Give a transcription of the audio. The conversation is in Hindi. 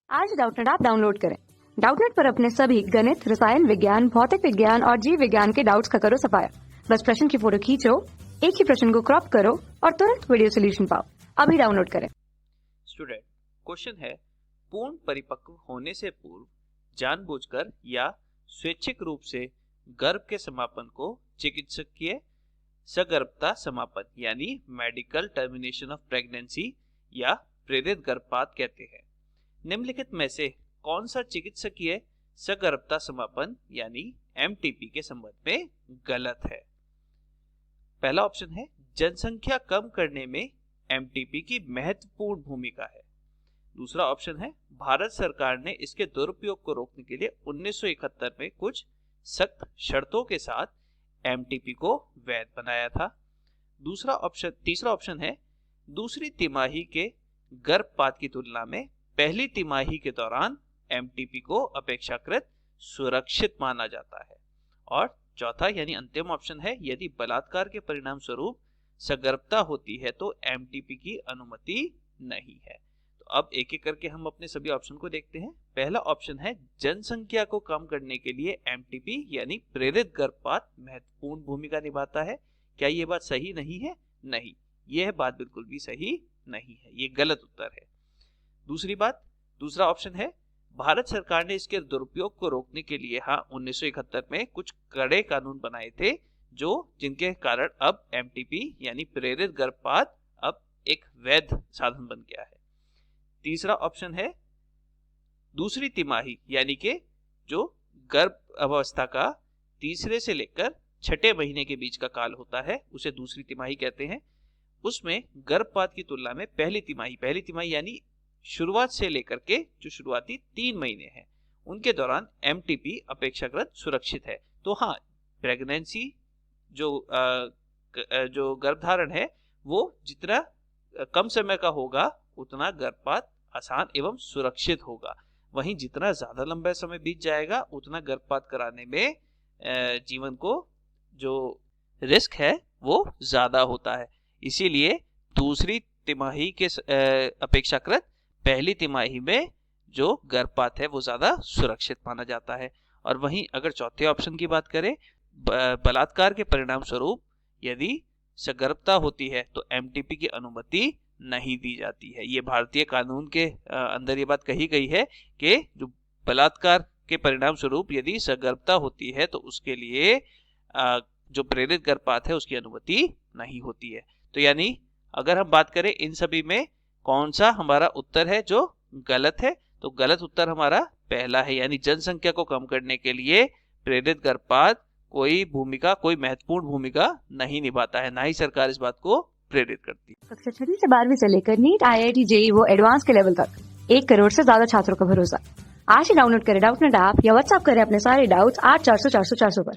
आज डाउटनेट ऐप डाउनलोड करें। डाउटनेट पर अपने सभी गणित, रसायन विज्ञान, भौतिक विज्ञान और जीव विज्ञान के डाउट्स का करो सफाया। बस प्रश्न की फोटो खींचो, एक ही प्रश्न को क्रॉप करो और तुरंत वीडियो सोल्यूशन पाओ। अभी डाउनलोड करें। स्टूडेंट, क्वेश्चन है, पूर्ण परिपक्व होने से पूर्व जानबूझकर या स्वैच्छिक रूप से गर्भ के समापन को चिकित्सकीय सगर्भता समापन यानी मेडिकल टर्मिनेशन ऑफ प्रेगनेंसी या प्रेरित गर्भपात कहते हैं। निम्नलिखित में से कौन सा चिकित्सकीय सगर्भता समापन यानी एमटीपी के संबंध में गलत है? पहला ऑप्शन है, जनसंख्या कम करने में एमटीपी की महत्वपूर्ण भूमिका है। दूसरा ऑप्शन है, भारत सरकार ने इसके दुरुपयोग को रोकने के लिए 1971 में कुछ सख्त शर्तों के साथ एमटीपी को वैध बनाया था। तीसरा ऑप्शन है, दूसरी तिमाही के गर्भपात की तुलना में पहली तिमाही के दौरान एमटीपी को अपेक्षाकृत सुरक्षित माना जाता है। और चौथा यानी अंतिम ऑप्शन है, यदि बलात्कार के परिणाम स्वरूप सगर्भता होती है तो एमटीपी की अनुमति नहीं है। तो अब एक एक करके हम अपने सभी ऑप्शन को देखते हैं। पहला ऑप्शन है, जनसंख्या को कम करने के लिए एमटीपी यानी प्रेरित गर्भपात महत्वपूर्ण भूमिका निभाता है। क्या ये बात सही नहीं है? नहीं, यह बात बिल्कुल भी सही नहीं है, ये गलत उत्तर है। दूसरा ऑप्शन है, भारत सरकार ने इसके दुरुपयोग को रोकने के लिए 1971 में कुछ कड़े कानून बनाए थे जिनके कारण अब एमटीपी यानी प्रेरित गर्भपात अब एक वैध साधन बन गया है। तीसरा ऑप्शन है, दूसरी तिमाही यानी कि जो गर्भ अवस्था का तीसरे से लेकर छठे महीने के बीच का काल होता है उसे दूसरी तिमाही कहते हैं। उसमें गर्भपात की तुलना में पहली तिमाही यानी शुरुआत से लेकर के जो शुरुआती 3 महीने हैं उनके दौरान एमटीपी अपेक्षाकृत सुरक्षित है। तो हाँ, प्रेगनेंसी जो गर्भधारण है वो जितना कम समय का होगा उतना गर्भपात आसान एवं सुरक्षित होगा। वहीं जितना ज्यादा लंबा समय बीत जाएगा उतना गर्भपात कराने में जीवन को जो रिस्क है वो ज्यादा होता है। इसीलिए दूसरी तिमाही के अपेक्षाकृत पहली तिमाही में जो गर्भपात है वो ज्यादा सुरक्षित माना जाता है। और वहीं अगर चौथे ऑप्शन की बात करें, बलात्कार के परिणाम स्वरूप यदि सगर्भता होती है तो एमटीपी की अनुमति नहीं दी जाती है। ये भारतीय कानून के अंदर ये बात कही गई है कि जो बलात्कार के परिणाम स्वरूप यदि सगर्भता होती है तो उसके लिए जो प्रेरित गर्भपात है उसकी अनुमति नहीं होती है। तो यानी अगर हम बात करें इन सभी में कौन सा हमारा उत्तर है जो गलत है, तो गलत उत्तर हमारा पहला है, यानी जनसंख्या को कम करने के लिए प्रेरित गर्भपात कोई महत्वपूर्ण भूमिका नहीं निभाता है, ना ही सरकार इस बात को प्रेरित करती है। कक्षा 6 से 12वीं से लेकर नीट, IIT, JEE वो एडवांस के लेवल तक 1 करोड़ से ज्यादा छात्रों का भरोसा। आज ही डाउनलोड करें डाउटनेट ऐप या व्हाट्सएप करें अपने सारे डाउट्स 8400 400 400 पर।